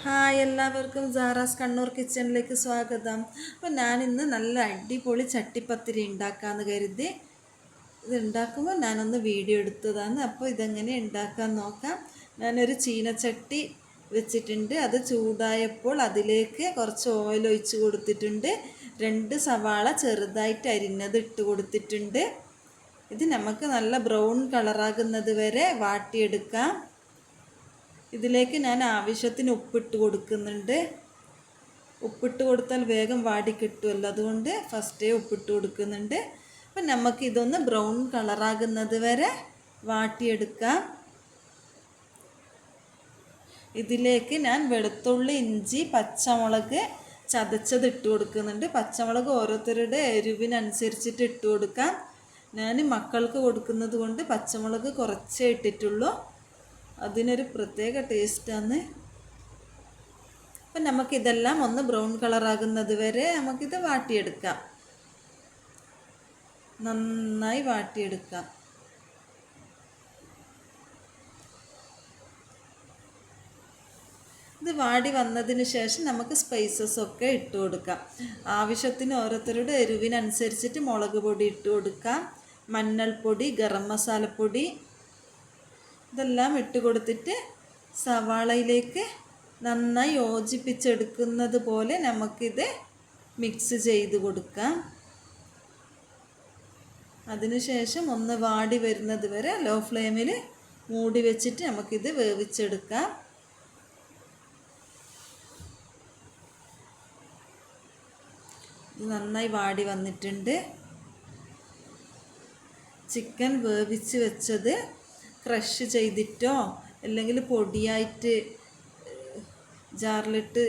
Hi, എല്ലാവർക്കും Sara's Kannur കിച്ചണിലേക്ക് സ്വാഗതം. അപ്പോൾ ഞാനിന്ന് നല്ല അടിപൊളി ചട്ടിപ്പത്തിരി ഉണ്ടാക്കാമെന്ന് കരുതി ഇത് ഉണ്ടാക്കുമ്പോൾ ഞാനൊന്ന് വീഡിയോ എടുത്തതാണ്. അപ്പോൾ ഇതെങ്ങനെ ഉണ്ടാക്കാൻ നോക്കാം. ഞാനൊരു ചീനച്ചട്ടി വെച്ചിട്ടുണ്ട്. അത് ചൂടായപ്പോൾ അതിലേക്ക് കുറച്ച് ഓയിൽ ഒഴിച്ച് കൊടുത്തിട്ടുണ്ട്. 2 സവാള ചെറുതായിട്ട് അരിഞ്ഞത് ഇട്ട് കൊടുത്തിട്ടുണ്ട്. ഇത് നമുക്ക് നല്ല ബ്രൗൺ കളറാകുന്നത് വരെ വാട്ടിയെടുക്കാം. ഇതിലേക്ക് ഞാൻ ആവശ്യത്തിന് ഉപ്പിട്ട് കൊടുക്കുന്നുണ്ട്. ഉപ്പിട്ട് കൊടുത്താൽ വേഗം വാടി കിട്ടുമല്ലോ, അതുകൊണ്ട് ഫസ്റ്റേ ഉപ്പിട്ട് കൊടുക്കുന്നുണ്ട്. അപ്പം നമുക്കിതൊന്ന് ബ്രൗൺ കളറാകുന്നത് വരെ വാട്ടിയെടുക്കാം. ഇതിലേക്ക് ഞാൻ വെളുത്തുള്ളി, ഇഞ്ചി, പച്ചമുളക് ചതച്ചത് ഇട്ട് കൊടുക്കുന്നുണ്ട്. പച്ചമുളക് ഓരോരുത്തരുടെ എരിവിനനുസരിച്ചിട്ട് ഇട്ട് കൊടുക്കാം. ഞാൻ മക്കൾക്ക് കൊടുക്കുന്നത് കൊണ്ട് പച്ചമുളക് കുറച്ചേ ഇട്ടിട്ടുള്ളൂ. അതിനൊരു പ്രത്യേക ടേസ്റ്റാണ്. അപ്പം നമുക്കിതെല്ലാം ഒന്ന് ബ്രൗൺ കളറാകുന്നത് വരെ നമുക്കിത് വാട്ടിയെടുക്കാം. നന്നായി വാട്ടിയെടുക്കാം. ഇത് വാടി വന്നതിന് ശേഷം നമുക്ക് സ്പൈസസ് ഒക്കെ ഇട്ട് കൊടുക്കാം. ആവശ്യത്തിന് ഓരോരുത്തരുടെ എരിവിനനുസരിച്ചിട്ട് മുളക് പൊടി ഇട്ട് കൊടുക്കാം. മഞ്ഞൾപ്പൊടി, ഗരം മസാലപ്പൊടി ഇതെല്ലാം ഇട്ട് കൊടുത്തിട്ട് സവാളയിലേക്ക് നന്നായി യോജിപ്പിച്ചെടുക്കുന്നത് പോലെ നമുക്കിത് മിക്സ് ചെയ്ത് കൊടുക്കാം. അതിനുശേഷം ഒന്ന് വാടി വരുന്നത് വരെ ലോ ഫ്ലെയിമിൽ മൂടി വെച്ചിട്ട് നമുക്കിത് വേവിച്ചെടുക്കാം. ഇത് നന്നായി വാടി വന്നിട്ടുണ്ട്. ചിക്കൻ വേവിച്ച് വെച്ചത് ക്രഷ് ചെയ്തിട്ടോ അല്ലെങ്കിൽ പൊടിയായിട്ട് ജാറിലിട്ട്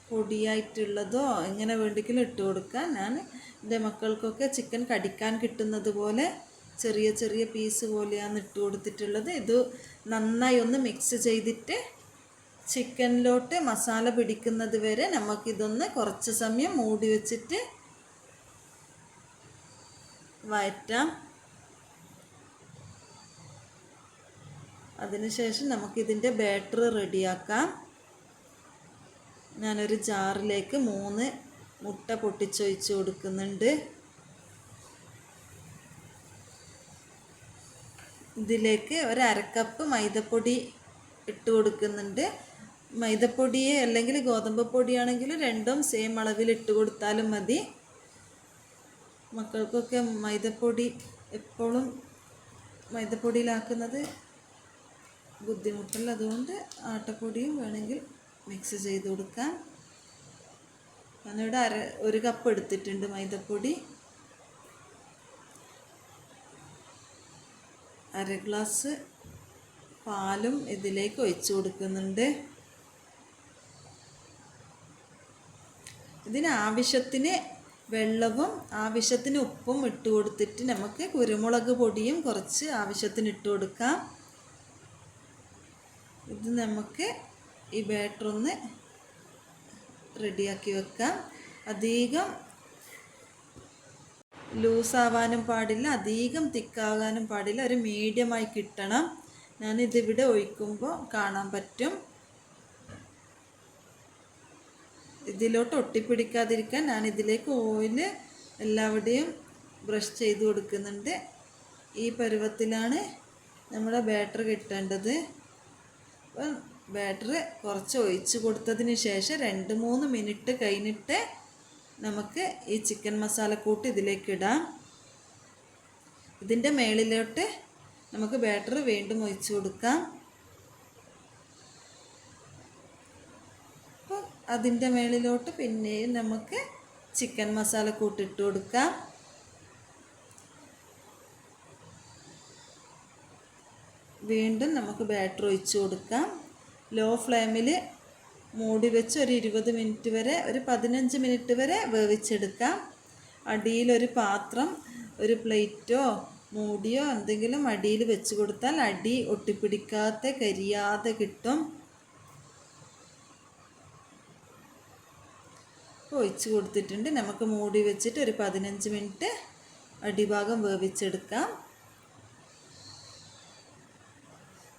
പൊടിയായിട്ടുള്ളതോ എങ്ങനെ വേണ്ടെങ്കിലും ഇട്ട് കൊടുക്കാം. ഞാൻ എൻ്റെ മക്കൾക്കൊക്കെ ചിക്കൻ കടിക്കാൻ കിട്ടുന്നത് പോലെ ചെറിയ ചെറിയ പീസ് പോലെയാണ് ഇട്ട് കൊടുത്തിട്ടുള്ളത്. ഇത് നന്നായി ഒന്ന് മിക്സ് ചെയ്തിട്ട് ചിക്കനിലോട്ട് മസാല പിടിക്കുന്നത് വരെ നമുക്കിതൊന്ന് കുറച്ച് സമയം മൂടി വെച്ചിട്ട് വഴറ്റാം. അതിനുശേഷം നമുക്കിതിൻ്റെ ബാറ്റർ റെഡിയാക്കാം. ഞാനൊരു ജാറിലേക്ക് 3 മുട്ട പൊട്ടിച്ചൊഴിച്ച് കൊടുക്കുന്നുണ്ട്. ഇതിലേക്ക് ഒരു അരക്കപ്പ് മൈദപ്പൊടി ഇട്ട് കൊടുക്കുന്നുണ്ട്. മൈദപ്പൊടി അല്ലെങ്കിൽ ഗോതമ്പ് പൊടിയാണെങ്കിൽ രണ്ടും സെയിം അളവിൽ ഇട്ട് കൊടുത്താലും മതി. മക്കൾക്കൊക്കെ മൈദപ്പൊടി എപ്പോഴും മൈദപ്പൊടിയിലാക്കുന്നത് ബുദ്ധിമുട്ടല്ല, അതുകൊണ്ട് ആട്ടപ്പൊടിയും വേണമെങ്കിൽ മിക്സ് ചെയ്ത് കൊടുക്കാം. ഞാനിവിടെ 1 കപ്പ് എടുത്തിട്ടുണ്ട് മൈദപ്പൊടി. 1/2 ഗ്ലാസ് പാലും ഇതിലേക്ക് ഒഴിച്ചു കൊടുക്കുന്നുണ്ട്. ഇതിന് ആവശ്യത്തിന് വെള്ളവും ആവശ്യത്തിന് ഉപ്പും ഇട്ട് കൊടുത്തിട്ട് നമുക്ക് കുരുമുളക് പൊടിയും കുറച്ച് ആവശ്യത്തിന് ഇട്ട് കൊടുക്കാം. ഇത് നമുക്ക് ഈ ബാറ്റർ ഒന്ന് റെഡിയാക്കി വെക്കാം. അധികം ലൂസാവാനും പാടില്ല, അധികം തിക്കാകാനും പാടില്ല. ഒരു മീഡിയമായി കിട്ടണം. ഞാനിതിവിടെ ഒഴിക്കുമ്പോൾ കാണാൻ പറ്റും. ഇതിലോട്ട് ഒട്ടിപ്പിടിക്കാതിരിക്കാൻ ഞാനിതിലേക്ക് ഓയിൽ എല്ലാവിടെയും ബ്രഷ് ചെയ്ത് കൊടുക്കുന്നുണ്ട്. ഈ പരുവത്തിലാണ് നമ്മുടെ ബാറ്റർ കിട്ടേണ്ടത്. അപ്പം ബാറ്റർ കുറച്ച് ഒഴിച്ച് കൊടുത്തതിന് ശേഷം 2-3 മിനിറ്റ് കഴിഞ്ഞിട്ട് നമുക്ക് ഈ ചിക്കൻ മസാലക്കൂട്ട് ഇതിലേക്ക് ഇടാം. ഇതിൻ്റെ മേളിലോട്ട് നമുക്ക് ബാറ്റർ വീണ്ടും ഒഴിച്ച് കൊടുക്കാം. അപ്പം അതിൻ്റെ മേളിലോട്ട് പിന്നെയും നമുക്ക് ചിക്കൻ മസാലക്കൂട്ട് ഇട്ട് കൊടുക്കാം. വീണ്ടും നമുക്ക് ബാറ്റർ ഒഴിച്ച് കൊടുക്കാം. ലോ ഫ്ലെയിമിൽ മൂടി വെച്ച് ഒരു 20 മിനിറ്റ് വരെ, ഒരു 15 മിനിറ്റ് വരെ വേവിച്ചെടുക്കാം. അടിയിലൊരു പാത്രം, ഒരു പ്ലേറ്റോ മൂടിയോ എന്തെങ്കിലും അടിയിൽ വെച്ച് കൊടുത്താൽ അടി ഒട്ടിപ്പിടിക്കാതെ കരിയാതെ കിട്ടും. ഒഴിച്ച് കൊടുത്തിട്ടുണ്ട്. നമുക്ക് മൂടി വെച്ചിട്ട് ഒരു 15 മിനിറ്റ് അടിഭാഗം വേവിച്ചെടുക്കാം.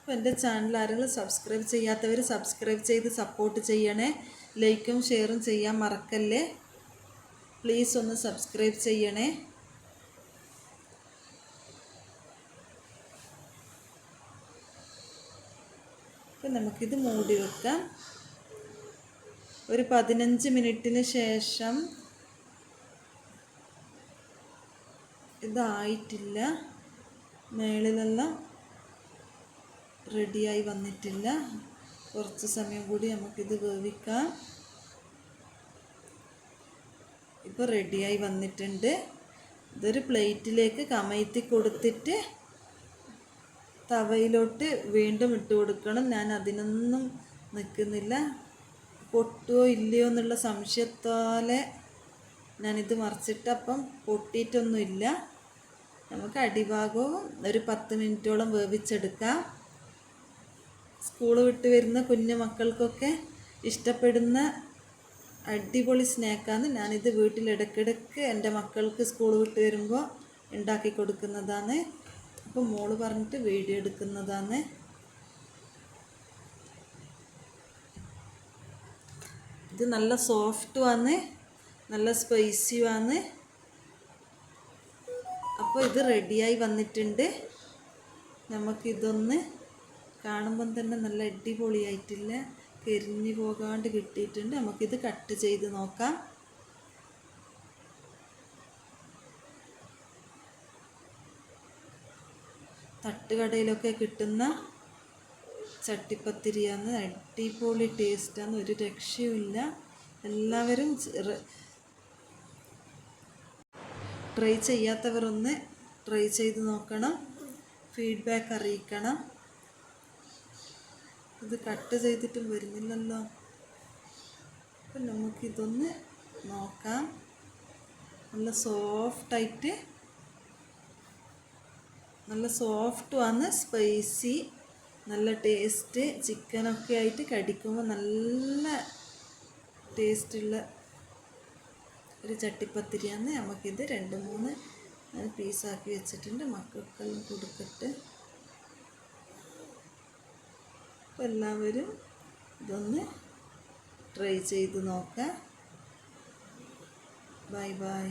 അപ്പോൾ എൻ്റെ ചാനൽ ആരെങ്കിലും സബ്സ്ക്രൈബ് ചെയ്യാത്തവർ സബ്സ്ക്രൈബ് ചെയ്ത് സപ്പോർട്ട് ചെയ്യണേ. ലൈക്കും ഷെയറും ചെയ്യാൻ മറക്കല്ലേ. പ്ലീസ് ഒന്ന് സബ്സ്ക്രൈബ് ചെയ്യണേ. അപ്പോൾ നമുക്കിത് മൂടി വെക്കാം. ഒരു 15 മിനിറ്റിന് ശേഷം ഇതായിട്ടില്ല, മേളിലെല്ലാം റെഡിയായി വന്നിട്ടില്ല. കുറച്ച് സമയം കൂടി നമുക്കിത് വേവിക്കാം. ഇപ്പോൾ റെഡിയായി വന്നിട്ടുണ്ട്. ഇതൊരു പ്ലേറ്റിലേക്ക് കമഴ്ത്തി കൊടുത്തിട്ട് തവയിലോട്ട് വീണ്ടും ഇട്ട് കൊടുക്കണം. ഞാൻ അതിനൊന്നും നിൽക്കുന്നില്ല. പൊട്ടുമോ ഇല്ലയോ എന്നുള്ള സംശയത്തോലെ ഞാനിത് മറിച്ചിട്ട് അപ്പം പൊട്ടിയിട്ടൊന്നുമില്ല. നമുക്ക് അടിഭാഗവും ഒരു 10 മിനിറ്റോളം വേവിച്ചെടുക്കാം. സ്കൂൾ വിട്ട് വരുന്ന കുഞ്ഞു മക്കൾക്കൊക്കെ ഇഷ്ടപ്പെടുന്ന അടിപൊളി സ്നാക്കാണ്. ഞാനിത് വീട്ടിലിടയ്ക്കിടയ്ക്ക് എൻ്റെ മക്കൾക്ക് സ്കൂൾ വിട്ട് വരുമ്പോൾ ഉണ്ടാക്കി കൊടുക്കുന്നതാണ്. അപ്പോൾ മോള് പറഞ്ഞിട്ട് വീഡിയോ എടുക്കുന്നതാണ്. ഇത് നല്ല സോഫ്റ്റുമാണ്, നല്ല സ്പൈസിയുമാണ്. അപ്പോൾ ഇത് റെഡിയായി വന്നിട്ടുണ്ട്. നമുക്കിതൊന്ന് കാണുമ്പം തന്നെ നല്ല അടിപൊളിയായിട്ടില്ല, കരിഞ്ഞു പോകാണ്ട് കിട്ടിയിട്ടുണ്ട്. നമുക്കിത് കട്ട് ചെയ്ത് നോക്കാം. തട്ടുകടയിലൊക്കെ കിട്ടുന്ന ചട്ടിപ്പത്തിരിയാണ്. അടിപൊളി ടേസ്റ്റാണ്, ഒരു രക്ഷയുമില്ല. എല്ലാവരും ട്രൈ ചെയ്യാത്തവരൊന്ന് ട്രൈ ചെയ്ത് നോക്കണം, ഫീഡ്ബാക്ക് അറിയിക്കണം. ഇത് കട്ട് ചെയ്തിട്ടും വരുന്നില്ലല്ലോ. അപ്പം നമുക്കിതൊന്ന് നോക്കാം. നല്ല സോഫ്റ്റായിട്ട്, നല്ല സോഫ്റ്റുമാണ്, സ്പൈസി, നല്ല ടേസ്റ്റ്. ചിക്കനൊക്കെ ആയിട്ട് കടിക്കുമ്പോൾ നല്ല ടേസ്റ്റുള്ള ഒരു ചട്ടിപ്പത്തിരിയാണ്. നമുക്കിത് 2-3 പീസാക്കി വെച്ചിട്ടുണ്ട്. മക്കൾക്കെല്ലാം കൊടുക്കട്ടെ. അപ്പോൾ എല്ലാവരും ഇതൊന്ന് ട്രൈ ചെയ്ത് നോക്കാം. Bye bye.